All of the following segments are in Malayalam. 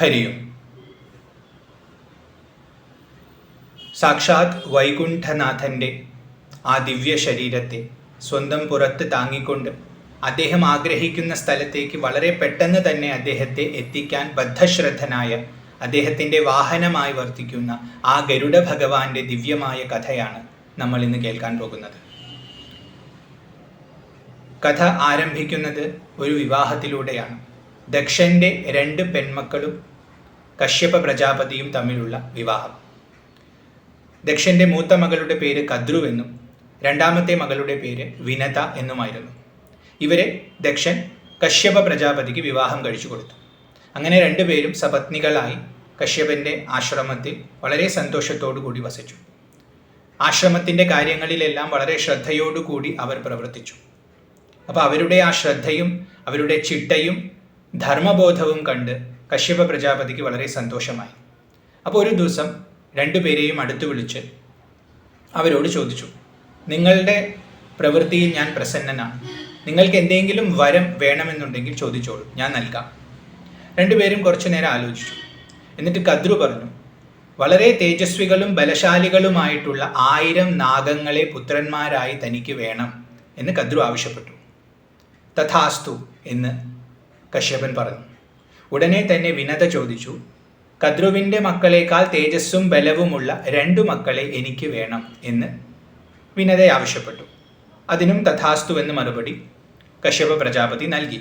ഹരിയും. സാക്ഷാത് വൈകുണ്ഠനാഥൻ്റെ ആ ദിവ്യ ശരീരത്തെ സ്വന്തം പുറത്ത് താങ്ങിക്കൊണ്ട് അദ്ദേഹം ആഗ്രഹിക്കുന്ന സ്ഥലത്തേക്ക് വളരെ പെട്ടെന്ന് തന്നെ അദ്ദേഹത്തെ എത്തിക്കാൻ ബദ്ധശ്രദ്ധനായ അദ്ദേഹത്തിൻ്റെ വാഹനമായി വർത്തിക്കുന്ന ആ ഗരുഡ ഭഗവാന്റെ ദിവ്യമായ കഥയാണ് നമ്മൾ ഇന്ന് കേൾക്കാൻ പോകുന്നത്. കഥ ആരംഭിക്കുന്നത് ഒരു വിവാഹത്തിലൂടെയാണ്. ദക്ഷൻ്റെ 2 പെൺമക്കളും കശ്യപ പ്രജാപതിയും തമ്മിലുള്ള വിവാഹം. ദക്ഷൻ്റെ മൂത്ത മകളുടെ പേര് കദ്രു എന്നും രണ്ടാമത്തെ മകളുടെ പേര് വിനത എന്നുമായിരുന്നു. ഇവരെ ദക്ഷൻ കശ്യപ പ്രജാപതിക്ക് വിവാഹം കഴിച്ചു കൊടുത്തു. അങ്ങനെ 2 പേരും സപത്നികളായി കശ്യപൻ്റെ ആശ്രമത്തിൽ വളരെ സന്തോഷത്തോടു കൂടി വസിച്ചു. ആശ്രമത്തിൻ്റെ കാര്യങ്ങളിലെല്ലാം വളരെ ശ്രദ്ധയോടുകൂടി അവർ പ്രവർത്തിച്ചു. അപ്പോൾ അവരുടെ ആ ശ്രദ്ധയും അവരുടെ ചിട്ടയും ധർമ്മബോധവും കണ്ട് കശ്യപ പ്രജാപതിക്ക് വളരെ സന്തോഷമായി. അപ്പോൾ ഒരു ദിവസം 2 പേരെയും അടുത്ത് വിളിച്ച് അവരോട് ചോദിച്ചു, നിങ്ങളുടെ പ്രവൃത്തിയിൽ ഞാൻ പ്രസന്നനാണ്. നിങ്ങൾക്ക് എന്തെങ്കിലും വരം വേണമെന്നുണ്ടെങ്കിൽ ചോദിച്ചോളൂ, ഞാൻ നൽകാം. 2 പേരും കുറച്ചു നേരം ആലോചിച്ചു. എന്നിട്ട് കദ്രു പറഞ്ഞു, വളരെ തേജസ്വികളും ബലശാലികളുമായിട്ടുള്ള 1000 നാഗങ്ങളെ പുത്രന്മാരായി തനിക്ക് വേണം എന്ന് കദ്രു ആവശ്യപ്പെട്ടു. തഥാസ്തു എന്ന് കശ്യപൻ പറഞ്ഞു. ഉടനെ തന്നെ വിനത ചോദിച്ചു, കദ്രുവിൻ്റെ മക്കളേക്കാൾ തേജസ്സും ബലവുമുള്ള 2 മക്കളെ എനിക്ക് വേണം എന്ന് വിനത ആവശ്യപ്പെട്ടു. അതിനും തഥാസ്തു എന്ന് മറുപടി കശ്യപ പ്രജാപതി നൽകി.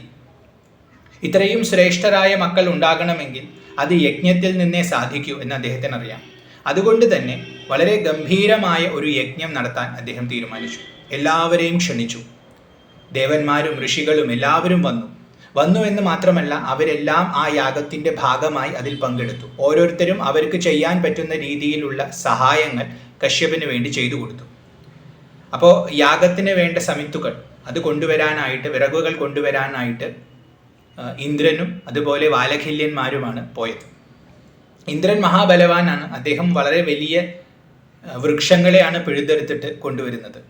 ഇത്രയും ശ്രേഷ്ഠരായ മക്കൾ ഉണ്ടാകണമെങ്കിൽ അത് യജ്ഞത്തിൽ നിന്നേ സാധിക്കൂ എന്ന് അദ്ദേഹത്തിന് അറിയാം. അതുകൊണ്ട് തന്നെ വളരെ ഗംഭീരമായ ഒരു യജ്ഞം നടത്താൻ അദ്ദേഹം തീരുമാനിച്ചു. എല്ലാവരെയും ക്ഷണിച്ചു. ദേവന്മാരും ഋഷികളും എല്ലാവരും വന്നു എന്ന് മാത്രമല്ല, അവരെല്ലാം ആ യാഗത്തിൻ്റെ ഭാഗമായി അതിൽ പങ്കെടുത്തു. ഓരോരുത്തരും അവർക്ക് ചെയ്യാൻ പറ്റുന്ന രീതിയിലുള്ള സഹായങ്ങൾ കശ്യപന് വേണ്ടി ചെയ്തു കൊടുത്തു. അപ്പോൾ യാഗത്തിന് വേണ്ട സമിത്തുകൾ അത് കൊണ്ടുവരാനായിട്ട്, വിറകുകൾ കൊണ്ടുവരാനായിട്ട് ഇന്ദ്രനും അതുപോലെ വാലഖില്യന്മാരുമാണ് പോയത്. ഇന്ദ്രൻ മഹാബലവാനാണ്. അദ്ദേഹം വളരെ വലിയ വൃക്ഷങ്ങളെയാണ് പിഴുതെടുത്തിട്ട് കൊണ്ടുവരുന്നത്.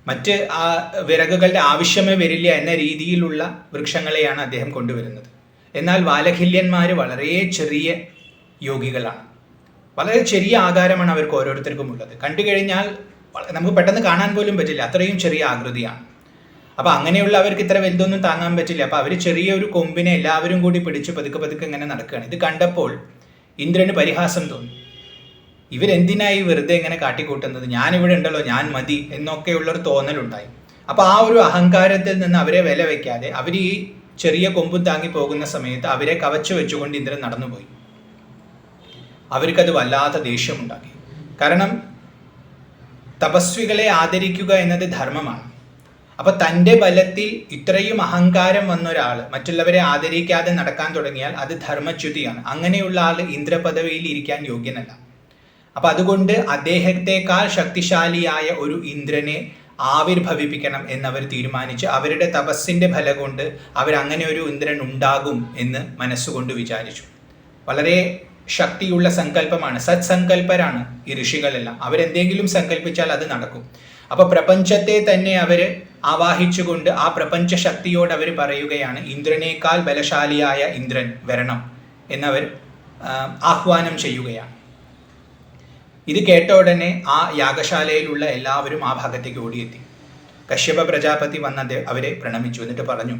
മറ്റ് ആ വിറകുകളുടെ ആവശ്യമേ വരില്ല എന്ന രീതിയിലുള്ള വൃക്ഷങ്ങളെയാണ് അദ്ദേഹം കൊണ്ടുവരുന്നത്. എന്നാൽ വാലഖില്യന്മാർ വളരെ ചെറിയ യോഗികളാണ്. വളരെ ചെറിയ ആകാരമാണ് അവർക്ക് ഓരോരുത്തർക്കും ഉള്ളത്. കണ്ടു കഴിഞ്ഞാൽ നമുക്ക് പെട്ടെന്ന് കാണാൻ പോലും പറ്റില്ല, അത്രയും ചെറിയ ആകൃതിയാണ്. അപ്പോൾ അങ്ങനെയുള്ള അവർക്ക് ഇത്ര വലുതൊന്നും താങ്ങാൻ പറ്റില്ല. അപ്പോൾ അവർ ചെറിയൊരു കൊമ്പിനെ എല്ലാവരും കൂടി പിടിച്ച് പതുക്കെ പതുക്കെ ഇങ്ങനെ നടക്കുകയാണ്. ഇത് കണ്ടപ്പോൾ ഇന്ദ്രന് പരിഹാസം തോന്നി. ഇവരെന്തിനായി വെറുതെ ഇങ്ങനെ കാട്ടിക്കൂട്ടുന്നത്, ഞാനിവിടെ ഉണ്ടല്ലോ, ഞാൻ മതി എന്നൊക്കെയുള്ളൊരു തോന്നലുണ്ടായി. അപ്പോൾ ആ ഒരു അഹങ്കാരത്തിൽ നിന്ന് അവരെ വില വയ്ക്കാതെ അവർ ഈ ചെറിയ കൊമ്പും താങ്ങി പോകുന്ന സമയത്ത് അവരെ കവച്ചു വെച്ചുകൊണ്ട് ഇന്ദ്രൻ നടന്നുപോയി. അവർക്കത് വല്ലാത്ത ദേഷ്യമുണ്ടാക്കി. കാരണം തപസ്വികളെ ആദരിക്കുക എന്നത് ധർമ്മമാണ്. അപ്പോൾ തൻ്റെ ബലത്തിൽ ഇത്രയും അഹങ്കാരം വന്ന ഒരാൾ മറ്റുള്ളവരെ ആദരിക്കാതെ നടക്കാൻ തുടങ്ങിയാൽ അത് ധർമ്മച്യുതിയാണ്. അങ്ങനെയുള്ള ആൾ ഇന്ദ്രപദവിയിൽ ഇരിക്കാൻ യോഗ്യനല്ല. അപ്പം അതുകൊണ്ട് അദ്ദേഹത്തെക്കാൾ ശക്തിശാലിയായ ഒരു ഇന്ദ്രനെ ആവിർഭവിപ്പിക്കണം എന്നവർ തീരുമാനിച്ച് അവരുടെ തപസ്സിൻ്റെ ഫലം കൊണ്ട് അവരങ്ങനെ ഒരു ഇന്ദ്രൻ ഉണ്ടാകും എന്ന് മനസ്സുകൊണ്ട് വിചാരിച്ചു. വളരെ ശക്തിയുള്ള സങ്കല്പമാണ്. സത്സങ്കല്പരാണ് ഈ ഋഷികളെല്ലാം. അവരെന്തെങ്കിലും സങ്കല്പിച്ചാൽ അത് നടക്കും. അപ്പോൾ പ്രപഞ്ചത്തെ തന്നെ അവർ ആവാഹിച്ചുകൊണ്ട് ആ പ്രപഞ്ച ശക്തിയോട് അവർ പറയുകയാണ്, ഇന്ദ്രനേക്കാൾ ബലശാലിയായ ഇന്ദ്രൻ വരണം എന്നവർ ആഹ്വാനം ചെയ്യുകയാണ്. ഇത് കേട്ട ഉടനെ ആ യാഗശാലയിലുള്ള എല്ലാവരും ആ ഭാഗത്തേക്ക് ഓടിയെത്തി. കശ്യപ പ്രജാപതി വന്നത് അവരെ പ്രണമിച്ചു. എന്നിട്ട് പറഞ്ഞു,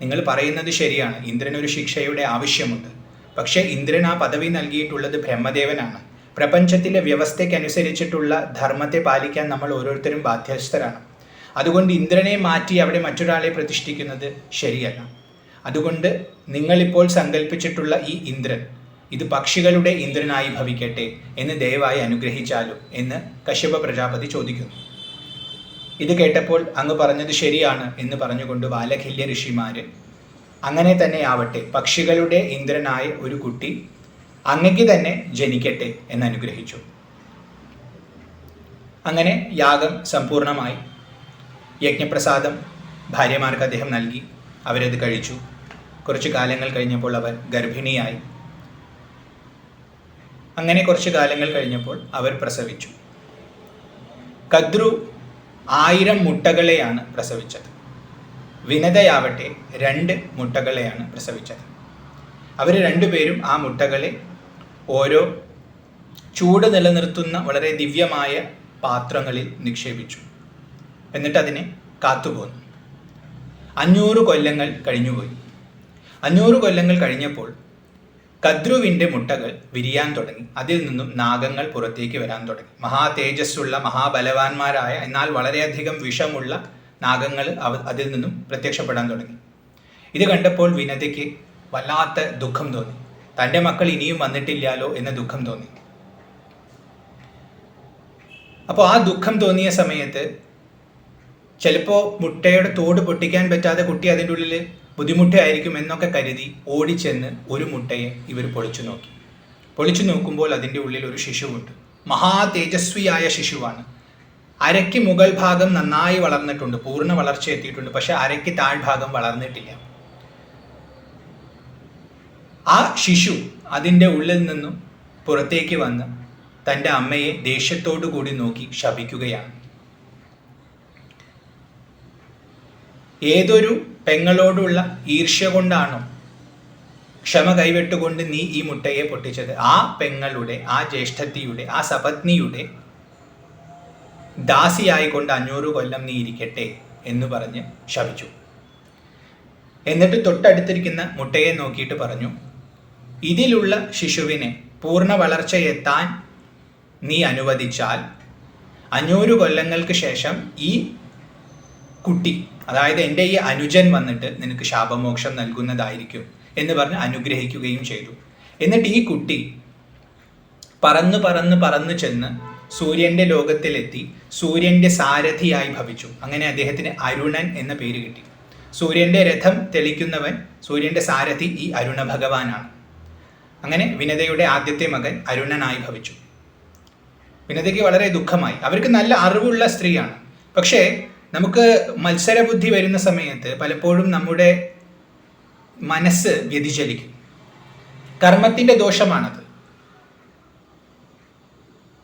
നിങ്ങൾ പറയുന്നത് ശരിയാണ്, ഇന്ദ്രനൊരു ശിക്ഷയുടെ ആവശ്യമുണ്ട്. പക്ഷേ ഇന്ദ്രൻ ആ പദവി നൽകിയിട്ടുള്ളത് ബ്രഹ്മദേവനാണ്. പ്രപഞ്ചത്തിലെ വ്യവസ്ഥയ്ക്കനുസരിച്ചിട്ടുള്ള ധർമ്മത്തെ പാലിക്കാൻ നമ്മൾ ഓരോരുത്തരും ബാധ്യസ്ഥരാണ്. അതുകൊണ്ട് ഇന്ദ്രനെ മാറ്റി അവിടെ മറ്റൊരാളെ പ്രതിഷ്ഠിക്കുന്നത് ശരിയല്ല. അതുകൊണ്ട് നിങ്ങളിപ്പോൾ സങ്കല്പിച്ചിട്ടുള്ള ഈ ഇന്ദ്രൻ ഇത് പക്ഷികളുടെ ഇന്ദ്രനായി ഭവിക്കട്ടെ എന്ന് ദയവായി അനുഗ്രഹിച്ചാലും എന്ന് കശ്യപ പ്രജാപതി ചോദിക്കുന്നു. ഇത് കേട്ടപ്പോൾ അങ്ങ് പറഞ്ഞത് ശരിയാണ് എന്ന് പറഞ്ഞുകൊണ്ട് വാലഖില്യ ഋഷിമാർ അങ്ങനെ തന്നെ ആവട്ടെ, പക്ഷികളുടെ ഇന്ദ്രനായ ഒരു കുട്ടി അങ്ങയ്ക്ക് തന്നെ ജനിക്കട്ടെ എന്ന് അനുഗ്രഹിച്ചു. അങ്ങനെ യാഗം സമ്പൂർണമായി. യജ്ഞപ്രസാദം ഭാര്യമാർക്ക് അദ്ദേഹം നൽകി. അവരത് കഴിച്ചു. കുറച്ചു കാലങ്ങൾ കഴിഞ്ഞപ്പോൾ അവർ ഗർഭിണിയായി. അങ്ങനെ കുറച്ചു കാലങ്ങൾ കഴിഞ്ഞപ്പോൾ അവർ പ്രസവിച്ചു. കദ്രു 1000 മുട്ടകളെയാണ് പ്രസവിച്ചത്. വിനതയാവട്ടെ 2 മുട്ടകളെയാണ് പ്രസവിച്ചത്. അവർ രണ്ടുപേരും ആ മുട്ടകളെ ഓരോ ചൂട് നിലനിർത്തുന്ന വളരെ ദിവ്യമായ പാത്രങ്ങളിൽ നിക്ഷേപിച്ചു. എന്നിട്ട് അതിനെ കാത്തുപോന്നു. 500 കൊല്ലങ്ങൾ കഴിഞ്ഞുപോയി. 500 കൊല്ലങ്ങൾ കഴിഞ്ഞപ്പോൾ കദ്രുവിൻ്റെ മുട്ടകൾ വിരിയാൻ തുടങ്ങി. അതിൽ നിന്നും നാഗങ്ങൾ പുറത്തേക്ക് വരാൻ തുടങ്ങി. തേജസ്സുള്ള മഹാബലവാന്മാരായ എന്നാൽ വളരെയധികം വിഷമുള്ള നാഗങ്ങൾ അതിൽ നിന്നും പ്രത്യക്ഷപ്പെടാൻ തുടങ്ങി. ഇത് കണ്ടപ്പോൾ വിനതയ്ക്ക് വല്ലാത്ത ദുഃഖം തോന്നി. തൻ്റെ മക്കൾ ഇനിയും വന്നിട്ടില്ലല്ലോ എന്ന ദുഃഖം തോന്നി. അപ്പോൾ ആ ദുഃഖം തോന്നിയ സമയത്ത് ചിലപ്പോൾ മുട്ടയുടെ തോട് പൊട്ടിക്കാൻ പറ്റാതെ കുട്ടി അതിൻ്റെ ഉള്ളിൽ ബുദ്ധിമുട്ടായിരിക്കും എന്നൊക്കെ കരുതി ഓടിച്ചെന്ന് ഒരു മുട്ടയെ ഇവർ പൊളിച്ചു നോക്കുമ്പോൾ അതിൻ്റെ ഉള്ളിൽ ഒരു ശിശുവുണ്ട്. തേജസ്വിയായ ശിശുവാണ്. അരയ്ക്ക് മുകൾ ഭാഗം നന്നായി വളർന്നിട്ടുണ്ട്, പൂർണ്ണ വളർച്ച എത്തിയിട്ടുണ്ട്. പക്ഷെ അരയ്ക്ക് താഴ്ഭാഗം വളർന്നിട്ടില്ല. ആ ശിശു അതിൻ്റെ ഉള്ളിൽ നിന്നും പുറത്തേക്ക് വന്ന് തൻ്റെ അമ്മയെ ദേഷ്യത്തോടു കൂടി നോക്കി ശപിക്കുകയാണ്. ഏതൊരു പെങ്ങളോടുള്ള ഈർഷ്യ കൊണ്ടാണോ ക്ഷമ കൈവിട്ടുകൊണ്ട് നീ ഈ മുട്ടയെ പൊട്ടിച്ചത്, ആ പെങ്ങളുടെ, ആ ജ്യേഷ്ഠത്തിയുടെ, ആ സപത്നിയുടെ ദാസിയായിക്കൊണ്ട് 500 കൊല്ലം നീ ഇരിക്കട്ടെ എന്ന് പറഞ്ഞ് ശപിച്ചു. എന്നിട്ട് തൊട്ടടുത്തിരിക്കുന്ന മുട്ടയെ നോക്കിയിട്ട് പറഞ്ഞു, ഇതിലുള്ള ശിശുവിനെ പൂർണ്ണ വളർച്ചയെത്താൻ നീ അനുവദിച്ചാൽ 500 കൊല്ലങ്ങൾക്ക് ശേഷം ഈ കുട്ടി, അതായത് എൻ്റെ ഈ അനുജൻ വന്നിട്ട് നിനക്ക് ശാപമോക്ഷം നൽകുന്നതായിരിക്കും എന്ന് പറഞ്ഞ് അനുഗ്രഹിക്കുകയും ചെയ്തു. എന്നിട്ട് ഈ കുട്ടി പറന്ന് ചെന്ന് സൂര്യൻ്റെ ലോകത്തിലെത്തി സൂര്യൻ്റെ സാരഥിയായി ഭവിച്ചു. അങ്ങനെ അദ്ദേഹത്തിന് അരുണൻ എന്ന പേര് കിട്ടി. സൂര്യൻ്റെ രഥം തെളിക്കുന്നവൻ, സൂര്യൻ്റെ സാരഥി ഈ അരുണ ഭഗവാനാണ്. അങ്ങനെ വിനതയുടെ ആദ്യത്തെ മകൻ അരുണനായി ഭവിച്ചു. വിനതയ്ക്ക് വളരെ ദുഃഖമായി. അവർക്ക് നല്ല അറിവുള്ള സ്ത്രീയാണ്. പക്ഷേ നമുക്ക് മത്സരബുദ്ധി വരുന്ന സമയത്ത് പലപ്പോഴും നമ്മുടെ മനസ്സ് വ്യതിചലിക്കും. കർമ്മത്തിൻ്റെ ദോഷമാണത്.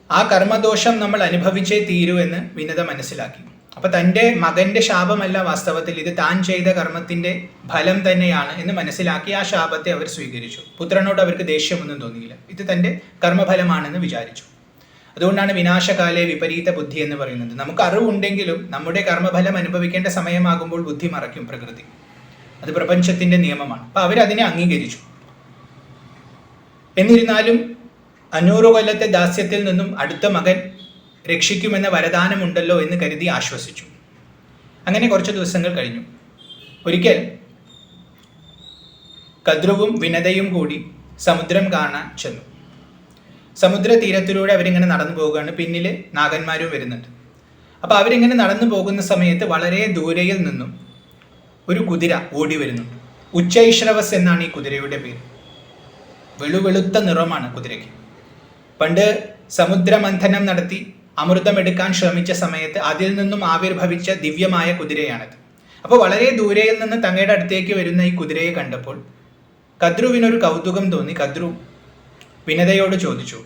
ആ കർമ്മദോഷം നമ്മൾ അനുഭവിച്ചേ തീരൂ എന്ന് വിനത മനസ്സിലാക്കി. അപ്പം തൻ്റെ മകൻ്റെ ശാപമല്ല വാസ്തവത്തിൽ, ഇത് താൻ ചെയ്ത കർമ്മത്തിൻ്റെ ഫലം തന്നെയാണ് എന്ന് മനസ്സിലാക്കി ആ ശാപത്തെ അവർ സ്വീകരിച്ചു. പുത്രനോട് അവർക്ക് ദേഷ്യമൊന്നും തോന്നിയില്ല. ഇത് തൻ്റെ കർമ്മഫലമാണെന്ന് വിചാരിച്ചു. അതുകൊണ്ടാണ് വിനാശകാലേ വിപരീത ബുദ്ധി എന്ന് പറയുന്നത്. നമുക്ക് അറിവുണ്ടെങ്കിലും നമ്മുടെ കർമ്മഫലം അനുഭവിക്കേണ്ട സമയമാകുമ്പോൾ ബുദ്ധി മറയ്ക്കും പ്രകൃതി. അത് പ്രപഞ്ചത്തിൻ്റെ നിയമമാണ്. അപ്പം അവരതിനെ അംഗീകരിച്ചു. എന്നിരുന്നാലും 500 കൊല്ലത്തെ ദാസ്യത്തിൽ നിന്നും അടുത്ത മകൻ രക്ഷിക്കുമെന്ന വരദാനമുണ്ടല്ലോ എന്ന് കരുതി ആശ്വസിച്ചു. അങ്ങനെ കുറച്ച് ദിവസങ്ങൾ കഴിഞ്ഞു. ഒരിക്കൽ കദ്രുവും വിനതയും കൂടി സമുദ്രം കാണാൻ ചെന്നു. സമുദ്ര തീരത്തിലൂടെ അവരിങ്ങനെ നടന്നു പോവുകയാണ്. പിന്നിൽ നാഗന്മാരും വരുന്നുണ്ട്. അപ്പോൾ അവരിങ്ങനെ നടന്നു പോകുന്ന സമയത്ത് വളരെ ദൂരയിൽ നിന്നും ഒരു കുതിര ഓടി വരുന്നുണ്ട്. ഉച്ചൈശ്രവസ് എന്നാണ് ഈ കുതിരയുടെ പേര്. വെളുവെളുത്ത നിറമാണ് കുതിരയ്ക്ക്. പണ്ട് സമുദ്രമന്ഥനം നടത്തി അമൃതമെടുക്കാൻ ശ്രമിച്ച സമയത്ത് അതിൽ നിന്നും ആവിർഭവിച്ച ദിവ്യമായ കുതിരയാണത്. അപ്പോൾ വളരെ ദൂരയിൽ നിന്ന് തങ്ങളുടെ അടുത്തേക്ക് വരുന്ന ഈ കുതിരയെ കണ്ടപ്പോൾ കദ്രുവിനൊരു കൗതുകം തോന്നി. കദ്രു വിനതയോട് ചോദിച്ചു,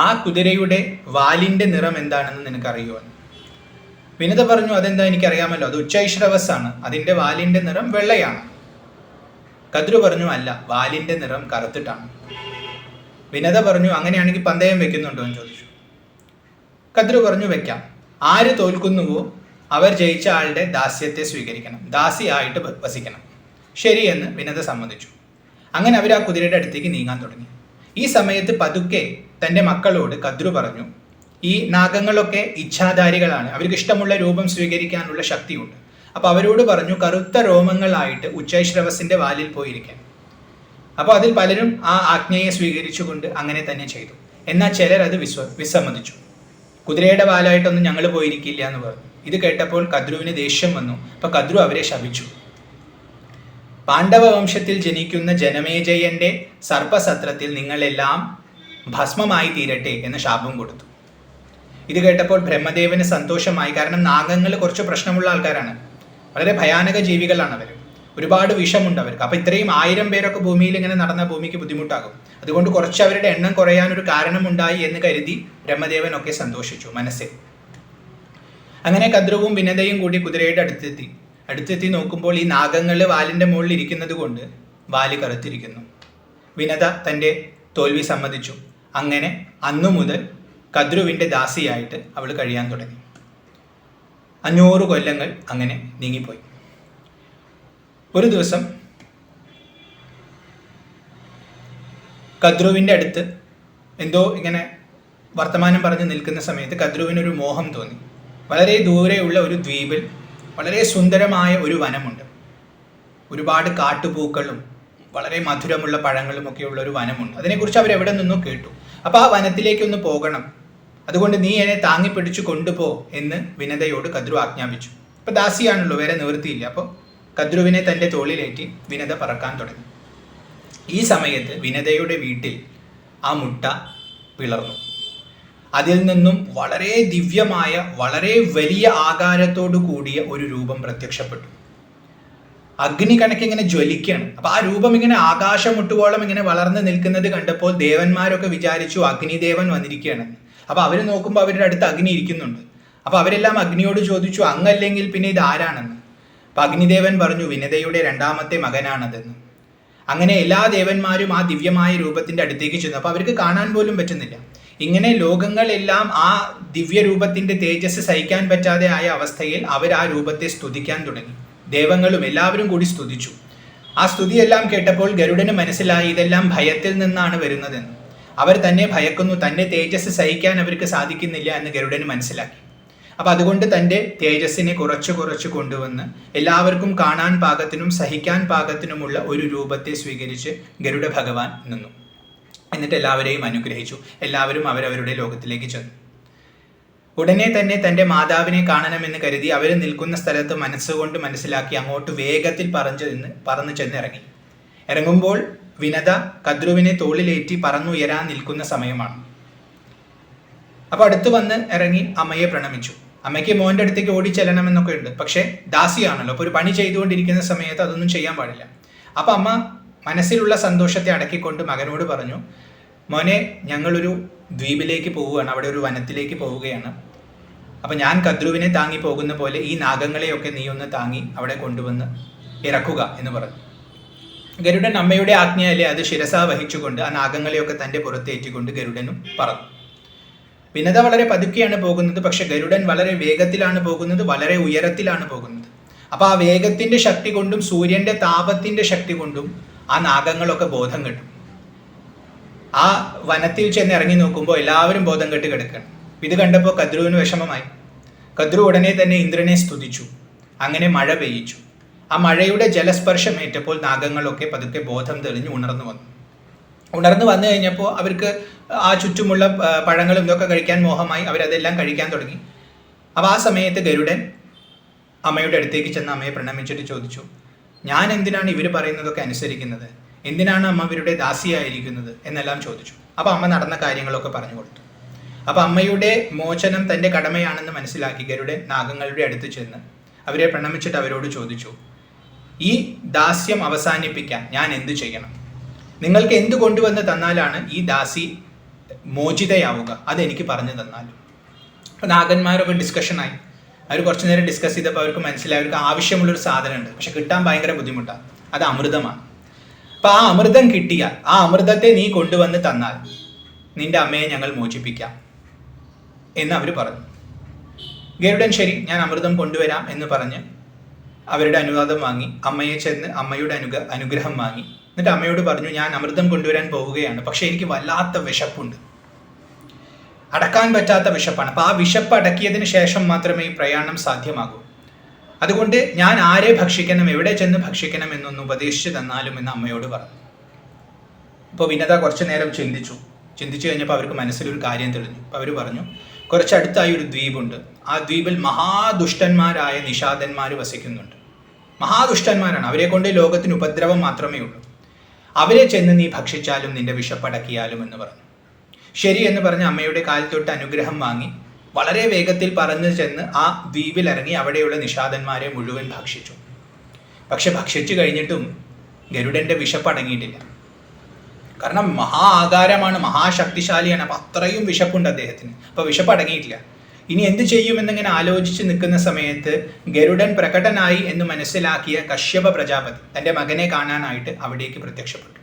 ആ കുതിരയുടെ വാലിൻ്റെ നിറം എന്താണെന്ന് നിനക്കറിയുമോ? വിനത പറഞ്ഞു, അതെന്താ, എനിക്കറിയാമല്ലോ, അത് ഉച്ചൈശ്രവസ് ആണ്, അതിൻ്റെ വാലിൻ്റെ നിറം വെള്ളയാണ്. കദ്രു പറഞ്ഞു, അല്ല, വാലിൻ്റെ നിറം കറുത്തിട്ടാണ്. വിനത പറഞ്ഞു, അങ്ങനെയാണെങ്കിൽ പന്തയം വെക്കുന്നുണ്ടോ എന്ന് ചോദിച്ചു. കദ്രു പറഞ്ഞു, വെക്കാം. ആര് തോൽക്കുന്നുവോ അവർ ജയിച്ച ആളുടെ ദാസ്യത്തെ സ്വീകരിക്കണം, ദാസിയായിട്ട് വസിക്കണം. ശരിയെന്ന് വിനത സമ്മതിച്ചു. അങ്ങനെ അവർ ആ കുതിരയുടെ അടുത്തേക്ക് നീങ്ങാൻ തുടങ്ങി. ഈ സമയത്ത് പതുക്കെ തൻ്റെ മക്കളോട് കദ്രു പറഞ്ഞു, ഈ നാഗങ്ങളൊക്കെ ഇച്ഛാധാരികളാണ്, അവർക്ക് ഇഷ്ടമുള്ള രൂപം സ്വീകരിക്കാനുള്ള ശക്തിയുണ്ട്. അപ്പോൾ അവരോട് പറഞ്ഞു, കറുത്ത രോമങ്ങളായിട്ട് ഉച്ചൈശ്രവസിൻ്റെ വാലിൽ പോയിരിക്കാൻ. അപ്പോൾ അതിൽ പലരും ആ ആജ്ഞയെ സ്വീകരിച്ചുകൊണ്ട് അങ്ങനെ തന്നെ ചെയ്തു. എന്നാൽ ചിലർ അത് വിസമ്മതിച്ചു. കുതിരയുടെ വാലായിട്ടൊന്നും ഞങ്ങൾ പോയിരിക്കില്ല എന്ന് പറഞ്ഞു. ഇത് കേട്ടപ്പോൾ കദ്രുവിന് ദേഷ്യം വന്നു. അപ്പോൾ കദ്രു അവരെ ശപിച്ചു. പാണ്ഡവ വംശത്തിൽ ജനിക്കുന്ന ജനമേജയന്റെ സർപ്പസത്രത്തിൽ നിങ്ങളെല്ലാം ഭസ്മമായി തീരട്ടെ എന്ന് ശാപം കൊടുത്തു. ഇത് കേട്ടപ്പോൾ ബ്രഹ്മദേവന് സന്തോഷമായി. കാരണം നാഗങ്ങൾ കുറച്ച് പ്രശ്നമുള്ള ആൾക്കാരാണ്, വളരെ ഭയാനക ജീവികളാണ് അവർ, ഒരുപാട് വിഷമുണ്ട് അവർക്ക്. അപ്പോൾ ഇത്രയും 1000 പേരൊക്കെ ഭൂമിയിൽ ഇങ്ങനെ നടന്ന ഭൂമിക്ക് ബുദ്ധിമുട്ടാകും. അതുകൊണ്ട് കുറച്ച് അവരുടെ എണ്ണം കുറയാനൊരു കാരണമുണ്ടായി എന്ന് കരുതി ബ്രഹ്മദേവനൊക്കെ സന്തോഷിച്ചു മനസ്സിൽ. അങ്ങനെ കദ്രുവും വിനതയും കൂടി കുതിരയുടെ അടുത്തെത്തി നോക്കുമ്പോൾ ഈ നാഗങ്ങൾ വാലിൻ്റെ മുകളിൽ ഇരിക്കുന്നത് കൊണ്ട് വാല് കറുത്തിരിക്കുന്നു. വിനത തൻ്റെ തോൽവി സമ്മതിച്ചു. അങ്ങനെ അന്നു മുതൽ കദ്രുവിൻ്റെ ദാസിയായിട്ട് അവൾ കഴിയാൻ തുടങ്ങി. 500 കൊല്ലങ്ങൾ അങ്ങനെ നീങ്ങിപ്പോയി. ഒരു ദിവസം കദ്രുവിൻ്റെ അടുത്ത് എന്തോ ഇങ്ങനെ വർത്തമാനം പറഞ്ഞ് നിൽക്കുന്ന സമയത്ത് കദ്രുവിനൊരു മോഹം തോന്നി. വളരെ ദൂരെയുള്ള ഒരു ദ്വീപിൽ വളരെ സുന്ദരമായ ഒരു വനമുണ്ട്. ഒരുപാട് കാട്ടുപൂക്കളും വളരെ മധുരമുള്ള പഴങ്ങളും ഒക്കെയുള്ള ഒരു വനമുണ്ട്. അതിനെക്കുറിച്ച് അവരെവിടെ നിന്നോ കേട്ടു. അപ്പോൾ ആ വനത്തിലേക്കൊന്ന് പോകണം, അതുകൊണ്ട് നീ എന്നെ താങ്ങിപ്പിടിച്ചു കൊണ്ടുപോ എന്ന് വിനതയോട് കദ്രു ആജ്ഞാപിച്ചു. അപ്പോൾ ദാസിയാണല്ലോ, വേറെ നിവൃത്തിയില്ല. അപ്പോൾ കദ്രുവിനെ തൻ്റെ തോളിലേറ്റി വിനത പറക്കാൻ തുടങ്ങി. ഈ സമയത്ത് വിനതയുടെ വീട്ടിൽ ആ മുട്ട പിളർന്നു. അതിൽ നിന്നും വളരെ ദിവ്യമായ, വളരെ വലിയ ആകാരത്തോടു കൂടിയ ഒരു രൂപം പ്രത്യക്ഷപ്പെട്ടു. അഗ്നി കണക്കിങ്ങനെ ജ്വലിക്കുകയാണ്. അപ്പോൾ ആ രൂപം ഇങ്ങനെ ആകാശം മുട്ടുവോളം ഇങ്ങനെ വളർന്നു നിൽക്കുന്നത് കണ്ടപ്പോൾ ദേവന്മാരൊക്കെ വിചാരിച്ചു അഗ്നിദേവൻ വന്നിരിക്കുകയാണ്. അപ്പോൾ അവർ നോക്കുമ്പോൾ അവരുടെ അടുത്ത് അഗ്നി ഇരിക്കുന്നുണ്ട്. അപ്പോൾ അവരെല്ലാം അഗ്നിയോട് ചോദിച്ചു, അങ്ങല്ലെങ്കിൽ പിന്നെ ഇത് ആരാണെന്ന്. അപ്പോൾ അഗ്നിദേവൻ പറഞ്ഞു, വിനതയുടെ 2ാമത്തെ മകനാണതെന്ന്. അങ്ങനെ എല്ലാ ദേവന്മാരും ആ ദിവ്യമായ രൂപത്തിൻ്റെ അടുത്തേക്ക് ചെന്നു. അപ്പോൾ അവർക്ക് കാണാൻ പോലും പറ്റുന്നില്ല. ഇങ്ങനെ ലോകങ്ങളെല്ലാം ആ ദിവ്യരൂപത്തിൻ്റെ തേജസ് സഹിക്കാൻ പറ്റാതെ ആയ അവസ്ഥയിൽ അവർ ആ രൂപത്തെ സ്തുതിക്കാൻ തുടങ്ങി. ദേവങ്ങളും എല്ലാവരും കൂടി സ്തുതിച്ചു. ആ സ്തുതിയെല്ലാം കേട്ടപ്പോൾ ഗരുഡന് മനസ്സിലായി ഇതെല്ലാം ഭയത്തിൽ നിന്നാണ് വരുന്നതെന്ന്. അവർ തന്നെ ഭയക്കുന്നു, തൻ്റെ തേജസ് സഹിക്കാൻ അവർക്ക് സാധിക്കുന്നില്ല എന്ന് ഗരുഡന് മനസ്സിലാക്കി. അപ്പം അതുകൊണ്ട് തൻ്റെ തേജസ്സിനെ കുറച്ച് കൊണ്ടുവന്ന് എല്ലാവർക്കും കാണാൻ പാകത്തിനും സഹിക്കാൻ പാകത്തിനുമുള്ള ഒരു രൂപത്തെ സ്വീകരിച്ച് ഗരുഡ ഭഗവാൻ നിന്നു. എന്നിട്ട് എല്ലാവരെയും അനുഗ്രഹിച്ചു. എല്ലാവരും അവരവരുടെ ലോകത്തിലേക്ക് ചെന്നു. ഉടനെ തന്നെ തൻ്റെ മാതാവിനെ കാണണമെന്ന് കരുതി അവർ നിൽക്കുന്ന സ്ഥലത്ത് മനസ്സുകൊണ്ട് മനസ്സിലാക്കി അങ്ങോട്ട് വേഗത്തിൽ പറന്നു ചെന്നിറങ്ങി. ഇറങ്ങുമ്പോൾ വിനത കദ്രുവിനെ തോളിലേറ്റി പറന്നുയരാൻ നിൽക്കുന്ന സമയമാണ്. അപ്പോൾ അടുത്ത് വന്ന് ഇറങ്ങി അമ്മയെ പ്രണമിച്ചു. അമ്മയ്ക്ക് മോൻ്റെ അടുത്തേക്ക് ഓടി ചെല്ലണമെന്നൊക്കെ ഉണ്ട്. പക്ഷേ ദാസിയാണല്ലോ, അപ്പോൾ ഒരു പണി ചെയ്തുകൊണ്ടിരിക്കുന്ന സമയത്ത് അതൊന്നും ചെയ്യാൻ പാടില്ല. അപ്പോൾ അമ്മ മനസ്സിലുള്ള സന്തോഷത്തെ അടക്കിക്കൊണ്ട് മകനോട് പറഞ്ഞു, മോനെ, ഞങ്ങളൊരു ദ്വീപിലേക്ക് പോവുകയാണ്, അവിടെ ഒരു വനത്തിലേക്ക് പോവുകയാണ്. അപ്പം ഞാൻ കദ്രുവിനെ താങ്ങി പോകുന്ന പോലെ ഈ നാഗങ്ങളെയൊക്കെ നീ ഒന്ന് താങ്ങി അവിടെ കൊണ്ടുവന്ന് ഇറക്കുക എന്ന് പറഞ്ഞു. ഗരുഡൻ അമ്മയുടെ ആജ്ഞയല്ലേ അത് ശിരസാ വഹിച്ചുകൊണ്ട് ആ നാഗങ്ങളെയൊക്കെ തൻ്റെ പുറത്തേറ്റിക്കൊണ്ട് ഗരുഡനും പറന്നു. വിനത വളരെ പതുക്കെയാണ് പോകുന്നത്. പക്ഷെ ഗരുഡൻ വളരെ വേഗത്തിലാണ് പോകുന്നത്, വളരെ ഉയരത്തിലാണ് പോകുന്നത്. അപ്പോൾ ആ വേഗത്തിൻ്റെ ശക്തി കൊണ്ടും സൂര്യൻ്റെ താപത്തിൻ്റെ ശക്തി കൊണ്ടും ആ നാഗങ്ങളൊക്കെ ബോധം കെട്ടു. ആ വനത്തിൽ ചെന്ന് ഇറങ്ങി നോക്കുമ്പോൾ എല്ലാവരും ബോധം കെട്ട് കിടക്കുകയാണ്. ഇത് കണ്ടപ്പോൾ കദ്രുവിന് വിഷമമായി. കദ്രു ഉടനെ തന്നെ ഇന്ദ്രനെ സ്തുതിച്ചു. അങ്ങനെ മഴ പെയ്യിച്ചു. ആ മഴയുടെ ജലസ്പർശം ഏറ്റപ്പോൾ നാഗങ്ങളൊക്കെ പതുക്കെ ബോധം തെളിഞ്ഞ് ഉണർന്നു വന്നു കഴിഞ്ഞപ്പോൾ അവർക്ക് ആ ചുറ്റുമുള്ള പഴങ്ങളും ഇതൊക്കെ കഴിക്കാൻ മോഹമായി. അവരതെല്ലാം കഴിക്കാൻ തുടങ്ങി. അപ്പോൾ ആ സമയത്ത് ഗരുഡൻ അമ്മയുടെ അടുത്തേക്ക് ചെന്ന് അമ്മയെ പ്രണമിച്ചിട്ട് ചോദിച്ചു, ഞാൻ എന്തിനാണ് ഇവർ പറയുന്നതൊക്കെ അനുസരിക്കുന്നത്? എന്തിനാണ് അമ്മ ഇവരുടെ ദാസിയായിരിക്കുന്നത് എന്നെല്ലാം ചോദിച്ചു. അപ്പോൾ അമ്മ നടന്ന കാര്യങ്ങളൊക്കെ പറഞ്ഞു കൊടുത്തു. അപ്പോൾ അമ്മയുടെ മോചനം തൻ്റെ കടമയാണെന്ന് മനസ്സിലാക്കി ഗരുഡൻ നാഗങ്ങളുടെ അടുത്ത് ചെന്ന് അവരെ പ്രണമിച്ചിട്ട് അവരോട് ചോദിച്ചു, ഈ ദാസ്യം അവസാനിപ്പിക്കാൻ ഞാൻ എന്തു ചെയ്യണം? നിങ്ങൾക്ക് എന്ത് കൊണ്ടുവന്ന് തന്നാലാണ് ഈ ദാസി മോചിതയാവുക? അതെനിക്ക് പറഞ്ഞു തന്നാലും. അപ്പോൾ നാഗന്മാരൊക്കെ ഡിസ്കഷനായി. അവർ കുറച്ചു നേരം ഡിസ്കസ് ചെയ്തപ്പോൾ അവർക്ക് മനസ്സിലായി അവർക്ക് ആവശ്യമുള്ളൊരു സാധനമുണ്ട്, പക്ഷെ കിട്ടാൻ ഭയങ്കര ബുദ്ധിമുട്ടാണ്. അത് അമൃതമാണ്. അപ്പോൾ ആ അമൃതം കിട്ടിയാൽ, ആ അമൃതത്തെ നീ കൊണ്ടുവന്ന് തന്നാൽ നിന്റെ അമ്മയെ ഞങ്ങൾ മോചിപ്പിക്കാം എന്ന് അവർ പറഞ്ഞു. ഗരുഡൻ ശരി, ഞാൻ അമൃതം കൊണ്ടുവരാം എന്ന് പറഞ്ഞ് അവരുടെ അനുവാദം വാങ്ങി അമ്മയെ ചെന്ന് അമ്മയുടെ അനുഗ്രഹം വാങ്ങി. എന്നിട്ട് അമ്മയോട് പറഞ്ഞു, ഞാൻ അമൃതം കൊണ്ടുവരാൻ പോവുകയാണ്, പക്ഷെ എനിക്ക് വല്ലാത്ത വിശപ്പുണ്ട്, അടക്കാൻ പറ്റാത്ത വിശപ്പാണ്. അപ്പോൾ ആ വിശപ്പ് അടക്കിയതിന് ശേഷം മാത്രമേ ഈ പ്രയാണം സാധ്യമാകൂ. അതുകൊണ്ട് ഞാൻ ആരെ ഭക്ഷിക്കണം, എവിടെ ചെന്ന് ഭക്ഷിക്കണം എന്നൊന്ന് ഉപദേശിച്ചു തന്നാലും എന്ന് അമ്മയോട് പറഞ്ഞു. ഇപ്പോൾ വിനത കുറച്ചു നേരം ചിന്തിച്ചു കഴിഞ്ഞപ്പോൾ അവർക്ക് മനസ്സിലൊരു കാര്യം തെളിഞ്ഞു. അപ്പോൾ അവർ പറഞ്ഞു, കുറച്ചടുത്തായി ഒരു ദ്വീപുണ്ട്. ആ ദ്വീപിൽ മഹാദുഷ്ടന്മാരായ നിഷാദന്മാർ വസിക്കുന്നുണ്ട്. മഹാദുഷ്ടന്മാരാണ്, അവരെ കൊണ്ട് ലോകത്തിന് ഉപദ്രവം മാത്രമേ ഉള്ളൂ. അവരെ ചെന്ന് നീ ഭക്ഷിച്ചാലും നിന്റെ വിശപ്പടക്കിയാലും എന്ന് പറഞ്ഞു. ശരി എന്ന് പറഞ്ഞ് അമ്മയുടെ കാൽ തൊട്ട് അനുഗ്രഹം വാങ്ങി വളരെ വേഗത്തിൽ പറന്ന് ചെന്ന് ആ ദ്വീപിലിറങ്ങി അവിടെയുള്ള നിഷാദന്മാരെ മുഴുവൻ ഭക്ഷിച്ചു. പക്ഷെ ഭക്ഷിച്ചു കഴിഞ്ഞിട്ടും ഗരുഡൻ്റെ വിശപ്പടങ്ങിയിട്ടില്ല. കാരണം മഹാ ആകാരമാണ്, മഹാശക്തിശാലിയാണ്. അപ്പം അത്രയും വിശപ്പുണ്ട് അദ്ദേഹത്തിന്. അപ്പോൾ വിശപ്പടങ്ങിയിട്ടില്ല. ഇനി എന്ത് ചെയ്യുമെന്നിങ്ങനെ ആലോചിച്ച് നിൽക്കുന്ന സമയത്ത് ഗരുഡൻ പ്രകടനായി എന്ന് മനസ്സിലാക്കിയ കശ്യപ പ്രജാപതി തൻ്റെ മകനെ കാണാനായിട്ട് അവിടേക്ക് പ്രത്യക്ഷപ്പെട്ടു.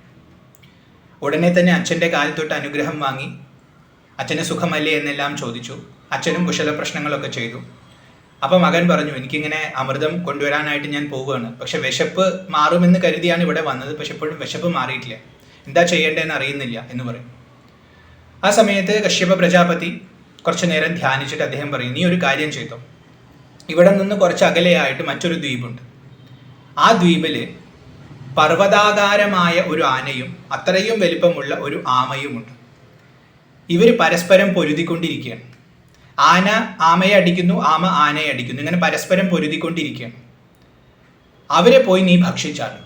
ഉടനെ തന്നെ അച്ഛൻ്റെ കാൽ തൊട്ട് അനുഗ്രഹം വാങ്ങി അച്ഛന് സുഖമല്ലേ എന്നെല്ലാം ചോദിച്ചു. അച്ഛനും കുശല പ്രശ്നങ്ങളൊക്കെ ചെയ്തു. അപ്പോൾ മകൻ പറഞ്ഞു, എനിക്കിങ്ങനെ അമൃതം കൊണ്ടുവരാനായിട്ട് ഞാൻ പോവുകയാണ്, പക്ഷെ വിശപ്പ് മാറുമെന്ന് കരുതിയാണ് ഇവിടെ വന്നത്, പക്ഷെ ഇപ്പോഴും വിശപ്പ് മാറിയിട്ടില്ല, എന്താ ചെയ്യേണ്ടതെന്ന് അറിയുന്നില്ല എന്ന് പറയും. ആ സമയത്ത് കശ്യപ പ്രജാപതി കുറച്ചു നേരം ധ്യാനിച്ചിട്ട് അദ്ദേഹം പറയും, നീ ഒരു കാര്യം ചെയ്തോ, ഇവിടെ നിന്ന് കുറച്ച് അകലെയായിട്ട് മറ്റൊരു ദ്വീപുണ്ട്. ആ ദ്വീപിൽ പർവ്വതാകാരമായ ഒരു ആനയും അത്രയും വലിപ്പമുള്ള ഒരു ആമയുമുണ്ട്. ഇവർ പരസ്പരം പൊരുതിക്കൊണ്ടിരിക്കുകയാണ്. ആന ആമയെ അടിക്കുന്നു, ആമ ആനയെ അടിക്കുന്നു, ഇങ്ങനെ പരസ്പരം പൊരുതിക്കൊണ്ടിരിക്കുകയാണ്. അവരെ പോയി നീ ഭക്ഷിച്ചാലും.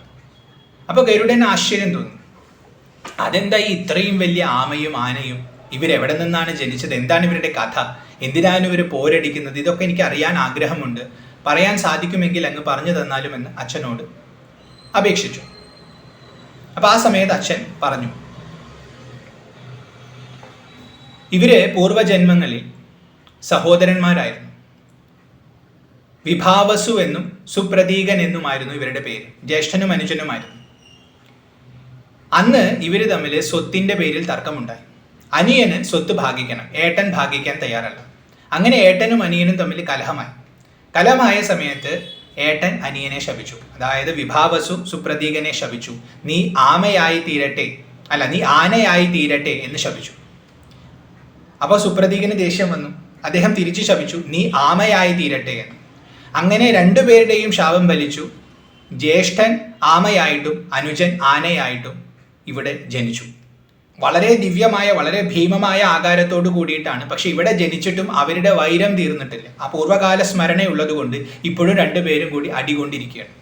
അപ്പോൾ ഗരുഡന് ആശ്ചര്യം തോന്നി, അതെന്താ ഈ ഇത്രയും വലിയ ആമയും ആനയും, ഇവരെവിടെ നിന്നാണ് ജനിച്ചത്, എന്താണ് ഇവരുടെ കഥ, എന്തിനാണ് ഇവർ പോരടിക്കുന്നത്, ഇതൊക്കെ എനിക്ക് അറിയാൻ ആഗ്രഹമുണ്ട്, പറയാൻ സാധിക്കുമെങ്കിൽ അങ്ങ് പറഞ്ഞു തന്നാലും എന്ന് അച്ഛനോട് അപേക്ഷിച്ചു. അപ്പോൾ ആ സമയത്ത് അച്ഛൻ പറഞ്ഞു, ഇവര് പൂർവജന്മങ്ങളിൽ സഹോദരന്മാരായിരുന്നു. വിഭാവസു എന്നും സുപ്രതീകൻ എന്നുമായിരുന്നു ഇവരുടെ പേര്. ജ്യേഷ്ഠനും അനുജനുമായിരുന്നു. അന്ന് ഇവർ തമ്മിൽ സ്വത്തിൻ്റെ പേരിൽ തർക്കമുണ്ടായി. അനിയന് സ്വത്ത് ഭാഗിക്കണം, ഏട്ടൻ ഭാഗിക്കാൻ തയ്യാറല്ല. അങ്ങനെ ഏട്ടനും അനിയനും തമ്മിൽ കലഹമായ സമയത്ത് ഏട്ടൻ അനിയനെ ശപിച്ചു. അതായത് വിഭാവസു സുപ്രതീകനെ ശപിച്ചു, നീ ആമയായി തീരട്ടെ, അല്ല നീ ആനയായി തീരട്ടെ എന്ന് ശപിച്ചു. അപ്പോൾ സുപ്രതീകന് ദേഷ്യം വന്നു. അദ്ദേഹം തിരിച്ചു ശപിച്ചു, നീ ആമയായി തീരട്ടെ എന്ന്. അങ്ങനെ രണ്ടുപേരുടെയും ശാപം ഫലിച്ചു. ജ്യേഷ്ഠൻ ആമയായിട്ടും അനുജൻ ആനയായിട്ടും ഇവിടെ ജനിച്ചു. വളരെ ദിവ്യമായ, വളരെ ഭീമമായ ആകാരത്തോട് കൂടിയിട്ടാണ്. പക്ഷെ ഇവിടെ ജനിച്ചിട്ടും അവരുടെ വൈരം തീർന്നിട്ടില്ല. ആ പൂർവ്വകാല സ്മരണയുള്ളത് കൊണ്ട് ഇപ്പോഴും രണ്ടുപേരും കൂടി അടികൊണ്ടിരിക്കുകയാണ്.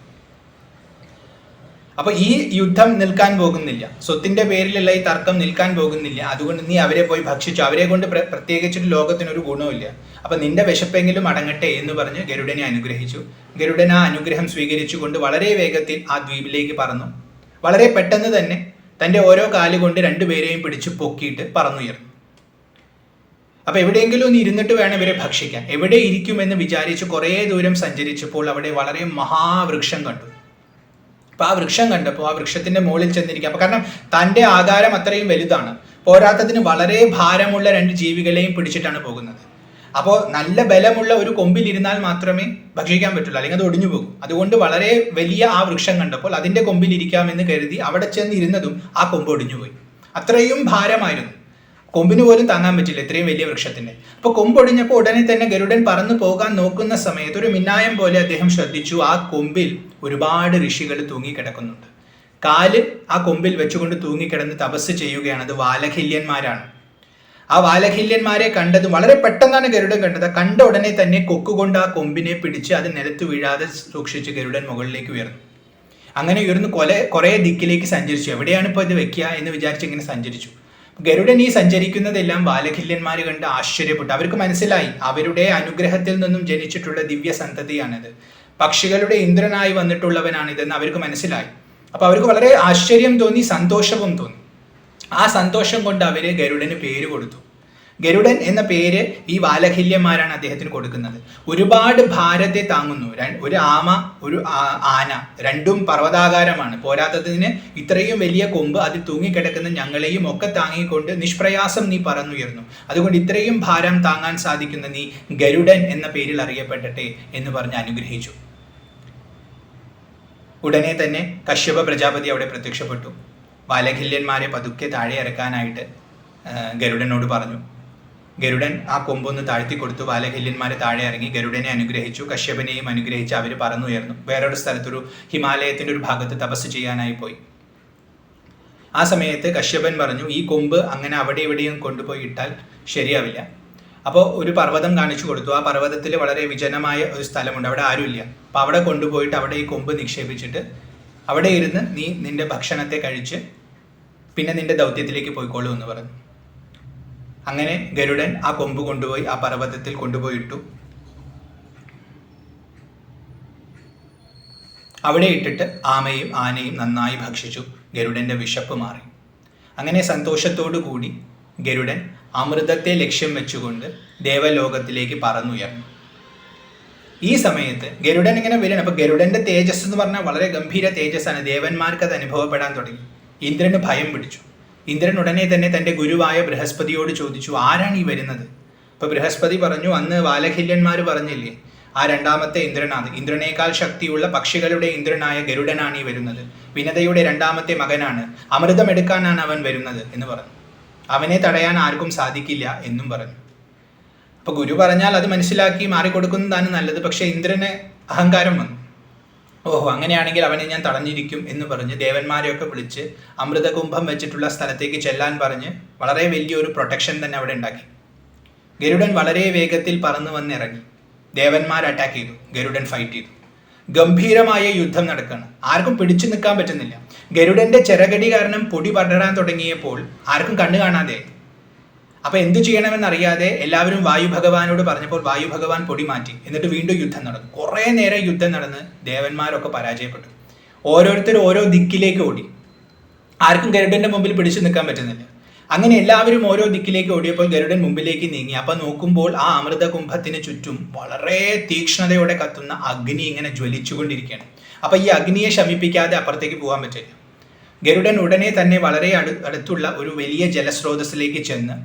അപ്പോൾ ഈ യുദ്ധം നിൽക്കാൻ പോകുന്നില്ല, സ്വത്തിൻ്റെ പേരിലുള്ള ഈ തർക്കം നിൽക്കാൻ പോകുന്നില്ല. അതുകൊണ്ട് നീ അവരെ പോയി ഭക്ഷിച്ചു, അവരെ കൊണ്ട് പ്രത്യേകിച്ചിട്ട് ലോകത്തിനൊരു ഗുണമില്ല. അപ്പം നിന്റെ വിശപ്പെങ്കിലും അടങ്ങട്ടെ എന്ന് പറഞ്ഞ് ഗരുഡനെ അനുഗ്രഹിച്ചു. ഗരുഡൻ ആ അനുഗ്രഹം സ്വീകരിച്ചുകൊണ്ട് വളരെ വേഗത്തിൽ ആ ദ്വീപിലേക്ക് പറന്നു. വളരെ പെട്ടെന്ന് തന്നെ തൻ്റെ ഓരോ കാലുകൊണ്ട് രണ്ടുപേരെയും പിടിച്ച് പൊക്കിയിട്ട് പറന്നുയർന്നു. അപ്പോൾ എവിടെയെങ്കിലും ഒന്ന് ഇരുന്നിട്ട് വേണം ഇവരെ ഭക്ഷിക്കാൻ. എവിടെ ഇരിക്കുമെന്ന് വിചാരിച്ച് കുറേ ദൂരം സഞ്ചരിച്ചപ്പോൾ അവിടെ വളരെ മഹാവൃക്ഷം കണ്ടു. അപ്പോൾ ആ വൃക്ഷം കണ്ടപ്പോൾ ആ വൃക്ഷത്തിൻ്റെ മുകളിൽ ചെന്നിരിക്കുക. അപ്പോൾ കാരണം തൻ്റെ ആകാരം അത്രയും വലുതാണ്, പോരാത്തതിന് വളരെ ഭാരമുള്ള രണ്ട് ജീവികളെയും പിടിച്ചിട്ടാണ് പോകുന്നത്. അപ്പോൾ നല്ല ബലമുള്ള ഒരു കൊമ്പിലിരുന്നാൽ മാത്രമേ ഭക്ഷിക്കാൻ പറ്റുള്ളൂ, അല്ലെങ്കിൽ അത് ഒടിഞ്ഞു പോകും. അതുകൊണ്ട് വളരെ വലിയ ആ വൃക്ഷം കണ്ടപ്പോൾ അതിൻ്റെ കൊമ്പിലിരിക്കാമെന്ന് കരുതി അവിടെ ചെന്നിരുന്നതും ആ കൊമ്പ് ഒടിഞ്ഞുപോയി. അത്രയും ഭാരമായിരുന്നു, കൊമ്പിന് പോലും താങ്ങാൻ പറ്റില്ല ഇത്രയും വലിയ വൃക്ഷത്തിൻ്റെ. അപ്പോൾ കൊമ്പൊടിഞ്ഞപ്പോൾ ഉടനെ തന്നെ ഗരുഡൻ പറന്നു പോകാൻ നോക്കുന്ന സമയത്ത് ഒരു മിന്നായം പോലെ അദ്ദേഹം ശ്രദ്ധിച്ചു, ആ കൊമ്പിൽ ഒരുപാട് ഋഷികൾ തൂങ്ങിക്കിടക്കുന്നുണ്ട്. കാല് ആ കൊമ്പിൽ വെച്ചുകൊണ്ട് തൂങ്ങിക്കിടന്ന് തപസ് ചെയ്യുകയാണ്. അത് വാലഖില്യന്മാരാണ്. ആ വാലഖില്യന്മാരെ കണ്ടത് വളരെ പെട്ടെന്നാണ് ഗരുഡൻ കണ്ടത്. കണ്ട ഉടനെ തന്നെ കൊക്കുകൊണ്ട് ആ കൊമ്പിനെ പിടിച്ച് അത് നിലത്ത് വീഴാതെ സൂക്ഷിച്ച് ഗരുഡൻ മുകളിലേക്ക് ഉയർന്നു. അങ്ങനെ ഉയർന്ന് കുറേ ദിക്കിലേക്ക് സഞ്ചരിച്ചു. എവിടെയാണ് ഇപ്പോൾ ഇത് വെക്കുക എന്ന് വിചാരിച്ച് ഇങ്ങനെ സഞ്ചരിച്ചു. ഗരുഡൻ ഈ സഞ്ചരിക്കുന്നതെല്ലാം വാലഖില്യന്മാർ കണ്ട് ആശ്ചര്യപ്പെട്ടു. അവർക്ക് മനസ്സിലായി അവരുടെ അനുഗ്രഹത്തിൽ നിന്നും ജനിച്ചിട്ടുള്ള ദിവ്യ സന്തതിയാണിത്, പക്ഷികളുടെ ഇന്ദ്രനായി വന്നിട്ടുള്ളവനാണിതെന്ന് അവർക്ക് മനസ്സിലായി. അപ്പോൾ അവർക്ക് വളരെ ആശ്ചര്യം തോന്നി, സന്തോഷവും തോന്നി. ആ സന്തോഷം കൊണ്ട് അവർ ഗരുഡന് പേര് കൊടുത്തു. ഗരുഡൻ എന്ന പേര് ഈ വാലഖില്യന്മാരാണ് അദ്ദേഹത്തിന് കൊടുക്കുന്നത്. ഒരുപാട് ഭാരത്തെ താങ്ങുന്നു. ഒരു ആമ, ഒരു ആന, രണ്ടും പർവ്വതാകാരമാണ്. പോരാത്തതിന് ഇത്രയും വലിയ കൊമ്പ് അതിൽ തൂങ്ങിക്കിടക്കുന്ന ഞങ്ങളെയും ഒക്കെ താങ്ങിക്കൊണ്ട് നിഷ്പ്രയാസം നീ പറന്നുയർന്നു. അതുകൊണ്ട് ഇത്രയും ഭാരം താങ്ങാൻ സാധിക്കുന്ന നീ ഗരുഡൻ എന്ന പേരിൽ അറിയപ്പെടട്ടെ എന്ന് പറഞ്ഞ് അനുഗ്രഹിച്ചു. ഉടനെ തന്നെ കശ്യപ പ്രജാപതി അവിടെ പ്രത്യക്ഷപ്പെട്ടു. വാലഖില്യന്മാരെ പതുക്കെ താഴെ ഇറക്കാനായിട്ട് ഗരുഡനോട് പറഞ്ഞു. ഗരുഡൻ ആ കൊമ്പൊന്ന് താഴ്ത്തി കൊടുത്തു. വാലഖില്യന്മാരെ താഴെ ഇറങ്ങി ഗരുഡനെ അനുഗ്രഹിച്ചു. കശ്യപനെയും അനുഗ്രഹിച്ച് അവർ പറന്നുയർന്നു. വേറൊരു സ്ഥലത്തൊരു ഹിമാലയത്തിൻ്റെ ഒരു ഭാഗത്ത് തപസ് ചെയ്യാനായി പോയി. ആ സമയത്ത് കശ്യപൻ പറഞ്ഞു, ഈ കൊമ്പ് അങ്ങനെ അവിടെ ഇവിടെയും കൊണ്ടുപോയി ഇട്ടാൽ ശരിയാവില്ല. അപ്പോൾ ഒരു പർവ്വതം കാണിച്ചു കൊടുത്തു. ആ പർവ്വതത്തിൽ വളരെ വിജനമായ ഒരു സ്ഥലമുണ്ട്, അവിടെ ആരുമില്ല. അപ്പോൾ അവിടെ കൊണ്ടുപോയിട്ട് അവിടെ ഈ കൊമ്പ് നിക്ഷേപിച്ചിട്ട് അവിടെ ഇരുന്ന് നീ നിന്റെ ഭക്ഷണത്തെ കഴിച്ച് പിന്നെ നിന്റെ ദൗത്യത്തിലേക്ക് പോയിക്കോളൂ എന്ന് പറഞ്ഞു. അങ്ങനെ ഗരുഡൻ ആ കൊമ്പ് കൊണ്ടുപോയി ആ പർവ്വതത്തിൽ കൊണ്ടുപോയി ഇട്ടു. അവിടെ ഇട്ടിട്ട് ആമയും ആനയും നന്നായി ഭക്ഷിച്ചു. ഗരുഡൻ്റെ വിശപ്പ് മാറി. അങ്ങനെ സന്തോഷത്തോടു കൂടി ഗരുഡൻ അമൃതത്തെ ലക്ഷ്യം വെച്ചുകൊണ്ട് ദേവലോകത്തിലേക്ക് പറന്നുയർന്നു. ഈ സമയത്ത് ഗരുഡൻ ഇങ്ങനെ വരികയാണ്. അപ്പോൾ ഗരുഡന്റെ തേജസ് എന്ന് പറഞ്ഞാൽ വളരെ ഗംഭീര തേജസ്സാണ്. ദേവന്മാർക്ക് അത് അനുഭവപ്പെടാൻ തുടങ്ങി. ഇന്ദ്രന് ഭയം പിടിച്ചു. ഇന്ദ്രൻ ഉടനെ തന്നെ തൻ്റെ ഗുരുവായ ബൃഹസ്പതിയോട് ചോദിച്ചു, ആരാണ് ഈ വരുന്നത്? അപ്പോൾ ബൃഹസ്പതി പറഞ്ഞു, അന്ന് വാലഖില്യന്മാർ പറഞ്ഞില്ലേ, ആ രണ്ടാമത്തെ ഇന്ദ്രനാണ്. ഇന്ദ്രനേക്കാൾ ശക്തിയുള്ള പക്ഷികളുടെ ഇന്ദ്രനായ ഗരുഡനാണ് ഈ വരുന്നത്. വിനതയുടെ രണ്ടാമത്തെ മകനാണ്. അമൃതമെടുക്കാനാണ് അവൻ വരുന്നത് എന്ന് പറഞ്ഞു. അവനെ തടയാൻ ആർക്കും സാധിക്കില്ല എന്നും പറഞ്ഞു. അപ്പോൾ ഗുരു പറഞ്ഞാൽ അത് മനസ്സിലാക്കി മാറിക്കൊടുക്കുന്നതാണ് നല്ലത്. പക്ഷേ ഇന്ദ്രന് അഹങ്കാരം വന്നു. ഓഹോ, അങ്ങനെയാണെങ്കിൽ അവനെ ഞാൻ തടഞ്ഞിരിക്കും എന്ന് പറഞ്ഞ് ദേവന്മാരെയൊക്കെ വിളിച്ച് അമൃതകുംഭം വെച്ചിട്ടുള്ള സ്ഥലത്തേക്ക് ചെല്ലാൻ പറഞ്ഞ് വളരെ വലിയൊരു പ്രൊട്ടക്ഷൻ തന്നെ അവിടെ ഉണ്ടാക്കി. ഗരുഡൻ വളരെ വേഗത്തിൽ പറന്നു വന്നിറങ്ങി. ദേവന്മാർ അറ്റാക്ക് ചെയ്തു. ഗരുഡൻ ഫൈറ്റ് ചെയ്തു. ഗംഭീരമായ യുദ്ധം നടക്കുകയാണ്. ആർക്കും പിടിച്ചു നിൽക്കാൻ പറ്റുന്നില്ല. ഗരുഡന്റെ ചിറകടി കാരണം പൊടി പടരാൻ തുടങ്ങിയപ്പോൾ ആർക്കും കണ്ണു കാണാതെ. അപ്പൊ എന്തു ചെയ്യണമെന്നറിയാതെ എല്ലാവരും വായു ഭഗവാനോട് പറഞ്ഞപ്പോൾ വായു ഭഗവാൻ പൊടി മാറ്റി. എന്നിട്ട് വീണ്ടും യുദ്ധം നടന്നു. കുറേ നേരം യുദ്ധം നടന്ന് ദേവന്മാരൊക്കെ പരാജയപ്പെട്ടു. ഓരോരുത്തരും ഓരോ ദിക്കിലേക്ക് ഓടി. ആർക്കും ഗരുഡന്റെ മുമ്പിൽ പിടിച്ചു നിൽക്കാൻ പറ്റുന്നില്ല. അങ്ങനെ എല്ലാവരും ഓരോ ദിക്കിലേക്ക് ഓടിയപ്പോൾ ഗരുഡൻ മുമ്പിലേക്ക് നീങ്ങി. അപ്പൊ നോക്കുമ്പോൾ ആ അമൃത കുംഭത്തിന് ചുറ്റും വളരെ തീക്ഷ്ണതയോടെ കത്തുന്ന അഗ്നി ഇങ്ങനെ ജ്വലിച്ചുകൊണ്ടിരിക്കുകയാണ്. അപ്പൊ ഈ അഗ്നിയെ ശമിപ്പിക്കാതെ അപ്പുറത്തേക്ക് പോകാൻ പറ്റില്ല. ഗരുഡൻ ഉടനെ തന്നെ വളരെ അടുത്തുള്ള ഒരു വലിയ ജലസ്രോതസ്സിലേക്ക് ചെന്ന്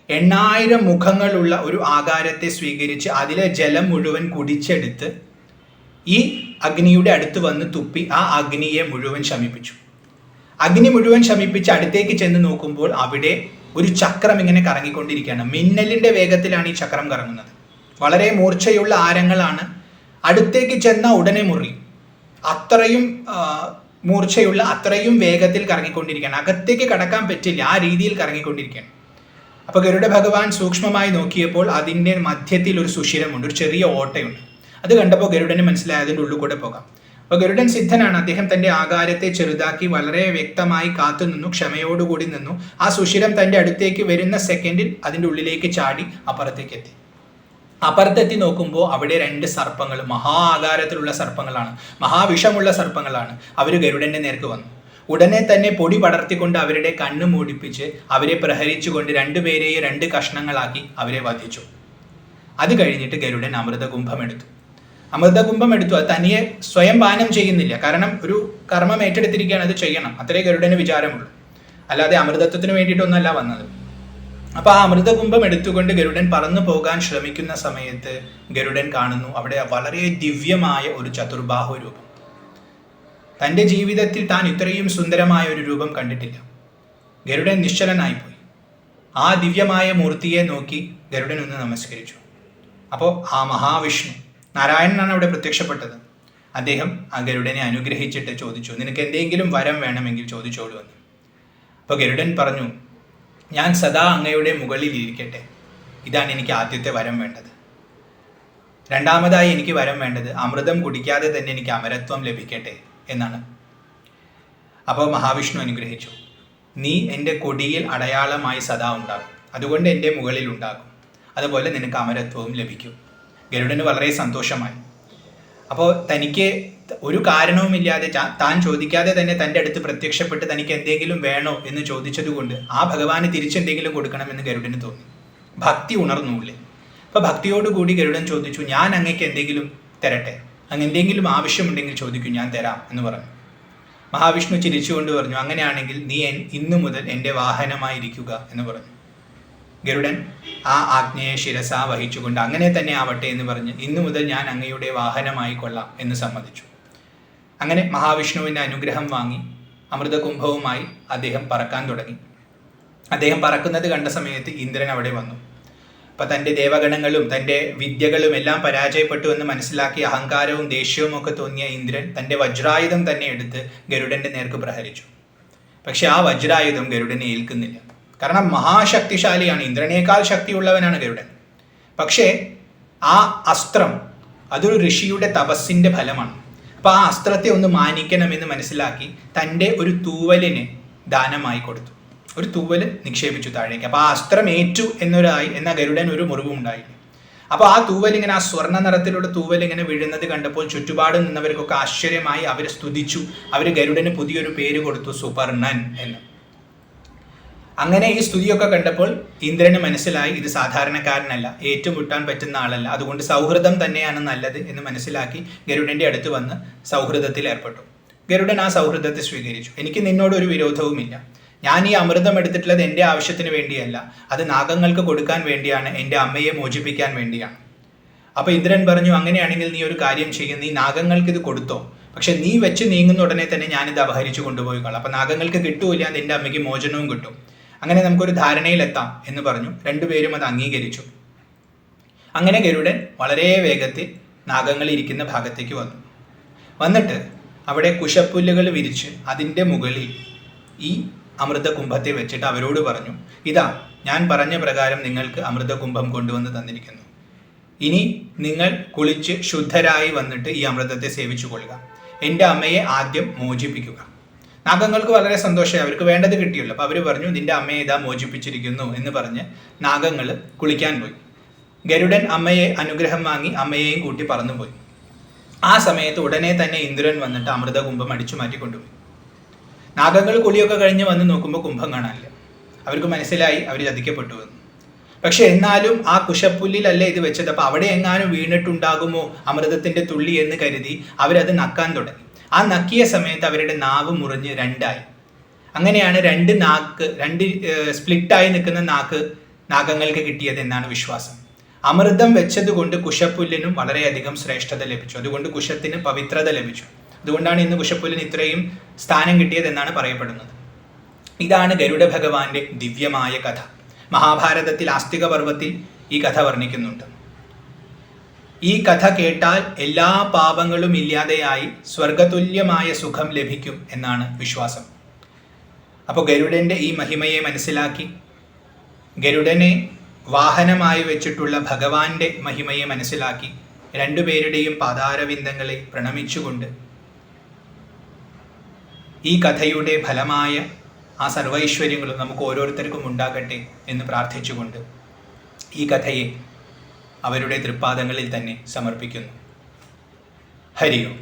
8000 മുഖങ്ങളുള്ള ഒരു ആകാരത്തെ സ്വീകരിച്ച് അതിലെ ജലം മുഴുവൻ കുടിച്ചെടുത്ത് ഈ അഗ്നിയുടെ അടുത്ത് വന്ന് തുപ്പി ആ അഗ്നിയെ മുഴുവൻ ശമിപ്പിച്ചു. അഗ്നി മുഴുവൻ ശമിപ്പിച്ച് അടുത്തേക്ക് ചെന്ന് നോക്കുമ്പോൾ അവിടെ ഒരു ചക്രം ഇങ്ങനെ കറങ്ങിക്കൊണ്ടിരിക്കുകയാണ്. മിന്നലിന്റെ വേഗത്തിലാണ് ഈ ചക്രം കറങ്ങുന്നത്. വളരെ മൂർച്ചയുള്ള ആരങ്ങളാണ്. അടുത്തേക്ക് ചെന്ന ഉടനെ മുറി. അത്രയും മൂർച്ചയുള്ള, അത്രയും വേഗത്തിൽ കറങ്ങിക്കൊണ്ടിരിക്കുകയാണ്. അകത്തേക്ക് കടക്കാൻ പറ്റില്ല, ആ രീതിയിൽ കറങ്ങിക്കൊണ്ടിരിക്കുകയാണ്. അപ്പോൾ ഗരുഡ ഭഗവാൻ സൂക്ഷ്മമായി നോക്കിയപ്പോൾ അതിൻ്റെ മധ്യത്തിൽ ഒരു സുഷിരമുണ്ട്, ഒരു ചെറിയ ഓട്ടയുണ്ട്. അത് കണ്ടപ്പോൾ ഗരുഡന് മനസ്സിലായി അതിൻ്റെ ഉള്ളിൽ കൂടെ പോകാം. അപ്പോൾ ഗരുഡൻ സിദ്ധനാണ്. അദ്ദേഹം തൻ്റെ ആകാരത്തെ ചെറുതാക്കി വളരെ വ്യക്തമായി കാത്തു നിന്നു, ക്ഷമയോടുകൂടി നിന്നു. ആ സുഷിരം തൻ്റെ അടുത്തേക്ക് വരുന്ന സെക്കൻഡിൽ അതിൻ്റെ ഉള്ളിലേക്ക് ചാടി അപ്പുറത്തേക്ക് എത്തി. അപ്പുറത്തെത്തി നോക്കുമ്പോൾ അവിടെ 2 സർപ്പങ്ങൾ, മഹാ ആകാരത്തിലുള്ള സർപ്പങ്ങളാണ്, മഹാവിഷമുള്ള സർപ്പങ്ങളാണ്. അവർ ഗരുഡൻ്റെ നേർക്ക് വന്നു. ഉടനെ തന്നെ പൊടി പടർത്തിക്കൊണ്ട് അവരുടെ കണ്ണ് മൂടിപ്പിച്ച് അവരെ പ്രഹരിച്ചുകൊണ്ട് 2 പേരെയും 2 കഷ്ണങ്ങളാക്കി അവരെ വധിച്ചു. അത് കഴിഞ്ഞിട്ട് ഗരുഡൻ അമൃതകുംഭം എടുത്തു. അത് തനിയെ സ്വയം പാനം ചെയ്യുന്നില്ല. കാരണം ഒരു കർമ്മം ഏറ്റെടുത്തിരിക്കുകയാണ്, അത് ചെയ്യണം. അത്രേ ഗരുഡന് വിചാരമുള്ളൂ. അല്ലാതെ അമൃതത്വത്തിന് വേണ്ടിയിട്ടൊന്നല്ല വന്നത്. അപ്പോൾ ആ അമൃതകുംഭം എടുത്തുകൊണ്ട് ഗരുഡൻ പറന്നു പോകാൻ ശ്രമിക്കുന്ന സമയത്ത് ഗരുഡൻ കാണുന്നു അവിടെ വളരെ ദിവ്യമായ ഒരു ചതുർബാഹു രൂപം. തൻ്റെ ജീവിതത്തിൽ താൻ ഇത്രയും സുന്ദരമായ ഒരു രൂപം കണ്ടിട്ടില്ല. ഗരുഡൻ നിശ്ചലനായിപ്പോയി. ആ ദിവ്യമായ മൂർത്തിയെ നോക്കി ഗരുഡൻ ഒന്ന് നമസ്കരിച്ചു. അപ്പോൾ ആ മഹാവിഷ്ണു നാരായണനാണ് അവിടെ പ്രത്യക്ഷപ്പെട്ടത്. അദ്ദേഹം ആ ഗരുഡനെ അനുഗ്രഹിച്ചിട്ട് ചോദിച്ചു, നിനക്ക് എന്തെങ്കിലും വരം വേണമെങ്കിൽ ചോദിച്ചോളൂ എന്ന്. അപ്പോൾ ഗരുഡൻ പറഞ്ഞു, ഞാൻ സദാ അങ്ങയുടെ മുകളിൽ ഇരിക്കട്ടെ, ഇതാണ് എനിക്ക് ആദ്യത്തെ വരം വേണ്ടത്. രണ്ടാമതായി എനിക്ക് വരം വേണ്ടത് അമൃതം കുടിക്കാതെ തന്നെ എനിക്ക് അമരത്വം ലഭിക്കട്ടെ എന്നാണ്. അപ്പോൾ മഹാവിഷ്ണു അനുഗ്രഹിച്ചു, നീ എൻ്റെ കൊടിയിൽ അടയാളമായി സദാ ഉണ്ടാകും, അതുകൊണ്ട് എൻ്റെ മുകളിൽ ഉണ്ടാകും, അതുപോലെ നിനക്ക് അമരത്വവും ലഭിക്കും. ഗരുഡന് വളരെ സന്തോഷമായി. അപ്പോൾ തനിക്ക് ഒരു കാരണവുമില്ലാതെ താൻ ചോദിക്കാതെ തന്നെ തൻ്റെ അടുത്ത് പ്രത്യക്ഷപ്പെട്ട് തനിക്ക് എന്തെങ്കിലും വേണോ എന്ന് ചോദിച്ചതുകൊണ്ട് ആ ഭഗവാന് തിരിച്ചെന്തെങ്കിലും കൊടുക്കണമെന്ന് ഗരുഡന് തോന്നി. ഭക്തി ഉണർന്നുള്ളേ. അപ്പോൾ ഭക്തിയോടുകൂടി ഗരുഡൻ ചോദിച്ചു, ഞാൻ അങ്ങേക്ക് എന്തെങ്കിലും തരട്ടെ, അങ്ങ് എന്തെങ്കിലും ആവശ്യമുണ്ടെങ്കിൽ ചോദിക്കും, ഞാൻ തരാം എന്ന് പറഞ്ഞു. മഹാവിഷ്ണു ചിരിച്ചുകൊണ്ട് പറഞ്ഞു, അങ്ങനെയാണെങ്കിൽ നീ ഇന്നു മുതൽ എൻ്റെ വാഹനമായിരിക്കുക എന്ന് പറഞ്ഞു. ഗരുഡൻ ആ ആജ്ഞയെ ശിരസ വഹിച്ചുകൊണ്ട് അങ്ങനെ തന്നെ ആവട്ടെ എന്ന് പറഞ്ഞ് ഇന്നു മുതൽ ഞാൻ അങ്ങയുടെ വാഹനമായി കൊള്ളാം എന്ന് സമ്മതിച്ചു. അങ്ങനെ മഹാവിഷ്ണുവിൻ്റെ അനുഗ്രഹം വാങ്ങി അമൃതകുംഭവുമായി അദ്ദേഹം പറക്കാൻ തുടങ്ങി. അദ്ദേഹം പറക്കുന്നത് കണ്ട സമയത്ത് ഇന്ദ്രൻ അവിടെ വന്നു. അപ്പം തൻ്റെ ദേവഗണങ്ങളും തൻ്റെ വിദ്യകളും എല്ലാം പരാജയപ്പെട്ടു എന്ന് മനസ്സിലാക്കി അഹങ്കാരവും ദേഷ്യവും ഒക്കെ തോന്നിയ ഇന്ദ്രൻ തൻ്റെ വജ്രായുധം തന്നെ എടുത്ത് ഗരുഡൻ്റെ നേർക്ക് പ്രഹരിച്ചു. പക്ഷെ ആ വജ്രായുധം ഗരുഡനെ ഏൽക്കുന്നില്ല. കാരണം മഹാശക്തിശാലിയാണ്, ഇന്ദ്രനേക്കാൾ ശക്തിയുള്ളവനാണ് ഗരുഡൻ. പക്ഷേ ആ അസ്ത്രം അതൊരു ഋഷിയുടെ തപസ്സിൻ്റെ ഫലമാണ്. അപ്പോൾ ആ അസ്ത്രത്തെ ഒന്ന് മാനിക്കണമെന്ന് മനസ്സിലാക്കി തൻ്റെ ഒരു തൂവലിനെ ദാനമായി കൊടുത്തു. ഒരു തൂവൽ നിക്ഷേപിച്ചു താഴേക്ക്. അപ്പോൾ ആ അസ്ത്രം ഏറ്റു എന്ന ഗരുഡൻ ഒരു മുറിവും ഉണ്ടായില്ല. അപ്പോൾ ആ തൂവൽ ഇങ്ങനെ, ആ സ്വർണ്ണ നിറത്തിലുള്ള തൂവൽ ഇങ്ങനെ വീഴുന്നത് കണ്ടപ്പോൾ ചുറ്റുപാട് നിന്നവർക്കൊക്കെ ആശ്ചര്യമായി. അവർ സ്തുതിച്ചു. അവർ ഗരുഡന് പുതിയൊരു പേര് കൊടുത്തു, സുപർണൻ എന്ന്. അങ്ങനെ ഈ സ്തുതിയൊക്കെ കണ്ടപ്പോൾ ഇന്ദ്രന് മനസ്സിലായി ഇത് സാധാരണക്കാരനല്ല, ഏറ്റുമുട്ടാൻ പറ്റുന്ന ആളല്ല, അതുകൊണ്ട് സൗഹൃദം തന്നെയാണ് നല്ലത് എന്ന് മനസ്സിലാക്കി ഗരുഡന്റെ അടുത്ത് വന്ന് സൗഹൃദത്തിൽ ഏർപ്പെട്ടു. ഗരുഡൻ ആ സൗഹൃദത്തെ സ്വീകരിച്ചു. എനിക്ക് നിന്നോട് ഒരു വിരോധവുമില്ല. ഞാൻ ഈ അമൃതം എടുത്തിട്ടുള്ളത് എൻ്റെ ആവശ്യത്തിന് വേണ്ടിയല്ല, അത് നാഗങ്ങൾക്ക് കൊടുക്കാൻ വേണ്ടിയാണ്, എൻ്റെ അമ്മയെ മോചിപ്പിക്കാൻ വേണ്ടിയാണ്. അപ്പോൾ ഇന്ദ്രൻ പറഞ്ഞു, അങ്ങനെയാണെങ്കിൽ നീ ഒരു കാര്യം ചെയ്യും, നീ നാഗങ്ങൾക്ക് ഇത് കൊടുത്തോ, പക്ഷെ നീ വെച്ച് നീങ്ങുന്ന ഉടനെ തന്നെ ഞാനിത് അപഹരിച്ചു കൊണ്ടുപോയി കളാം. അപ്പം നാഗങ്ങൾക്ക് കിട്ടൂല, നിന്റെ അമ്മയ്ക്ക് മോചനവും കിട്ടും. അങ്ങനെ നമുക്കൊരു ധാരണയിലെത്താം എന്ന് പറഞ്ഞു. രണ്ടുപേരും അത് അംഗീകരിച്ചു. അങ്ങനെ ഗരുഡൻ വളരെ വേഗത്തിൽ നാഗങ്ങൾ ഇരിക്കുന്ന ഭാഗത്തേക്ക് വന്നിട്ട് അവിടെ കുശപ്പുല്ലുകൾ വിരിച്ച് അതിൻ്റെ മുകളിൽ ഈ അമൃതകുംഭത്തെ വെച്ചിട്ട് അവരോട് പറഞ്ഞു, ഇതാ ഞാൻ പറഞ്ഞ പ്രകാരം നിങ്ങൾക്ക് അമൃതകുംഭം കൊണ്ടുവന്ന് തന്നിരിക്കുന്നു. ഇനി നിങ്ങൾ കുളിച്ച് ശുദ്ധരായി വന്നിട്ട് ഈ അമൃതത്തെ സേവിച്ചു കൊള്ളുക. എൻ്റെ അമ്മയെ ആദ്യം മോചിപ്പിക്കുക. നാഗങ്ങൾക്ക് വളരെ സന്തോഷമായി, അവർക്ക് വേണ്ടത് കിട്ടിയല്ലോ. അപ്പോൾ അവർ പറഞ്ഞു, നിന്റെ അമ്മയെ ഇതാ മോചിപ്പിച്ചിരിക്കുന്നു എന്ന് പറഞ്ഞ് നാഗങ്ങൾ കുളിക്കാൻ പോയി. ഗരുഡൻ അമ്മയെ അനുഗ്രഹം വാങ്ങി അമ്മയെയും കൂട്ടി പറന്നുപോയി. ആ സമയത്ത് ഉടനെ തന്നെ ഇന്ദ്രൻ വന്നിട്ട് അമൃതകുംഭം അടിച്ചു മാറ്റിക്കൊണ്ടുപോയി. നാഗങ്ങൾ കുളിയൊക്കെ കഴിഞ്ഞ് വന്ന് നോക്കുമ്പോൾ കുംഭം കാണാനില്ല. അവർക്ക് മനസ്സിലായി അവർ ചതിക്കപ്പെട്ടു എന്ന്. പക്ഷെ എന്നാലും ആ കുശപ്പുല്ലിലല്ലേ ഇത് വെച്ചത്, അപ്പോൾ അവിടെ എങ്ങാനും വീണിട്ടുണ്ടാകുമോ അമൃതത്തിൻ്റെ തുള്ളി എന്ന് കരുതി അവരത് നക്കാൻ തുടങ്ങി. ആ നക്കിയ സമയത്ത് അവരുടെ നാവ് മുറിഞ്ഞ് രണ്ടായി. അങ്ങനെയാണ് രണ്ട് സ്പ്ലിറ്റായി നിൽക്കുന്ന നാക്ക് നാഗങ്ങൾക്ക് കിട്ടിയത് എന്നാണ് വിശ്വാസം. അമൃതം വെച്ചതുകൊണ്ട് കുശപ്പുല്ലിനും വളരെയധികം ശ്രേഷ്ഠത ലഭിച്ചു. അതുകൊണ്ട് കുശത്തിന് പവിത്രത ലഭിച്ചു. അതുകൊണ്ടാണ് ഇന്ന് കുശപ്പുല്ലിന് ഇത്രയും സ്ഥാനം കിട്ടിയതെന്നാണ് പറയപ്പെടുന്നത്. ഇതാണ് ഗരുഡ ഭഗവാന്റെ ദിവ്യമായ കഥ. മഹാഭാരതത്തിൽ ആസ്തിക പർവ്വത്തിൽ ഈ കഥ വർണ്ണിക്കുന്നുണ്ട്. ഈ കഥ കേട്ടാൽ എല്ലാ പാപങ്ങളും ഇല്ലാതെയായി സ്വർഗതുല്യമായ സുഖം ലഭിക്കും എന്നാണ് വിശ്വാസം. അപ്പോൾ ഗരുഡൻ്റെ ഈ മഹിമയെ മനസ്സിലാക്കി, ഗരുഡനെ വാഹനമായി വെച്ചിട്ടുള്ള ഭഗവാന്റെ മഹിമയെ മനസ്സിലാക്കി, രണ്ടുപേരുടെയും പാതാരവിന്ദങ്ങളെ പ്രണമിച്ചുകൊണ്ട് ഈ കഥയുടെ ഫലമായ ആ സർവൈശ്വര്യങ്ങളും നമുക്ക് ഓരോരുത്തർക്കും ഉണ്ടാകട്ടെ എന്ന് പ്രാർത്ഥിച്ചുകൊണ്ട് ഈ കഥയെ അവരുടെ തൃപ്പാദങ്ങളിൽ തന്നെ സമർപ്പിക്കുന്നു. ഹരി ഓം.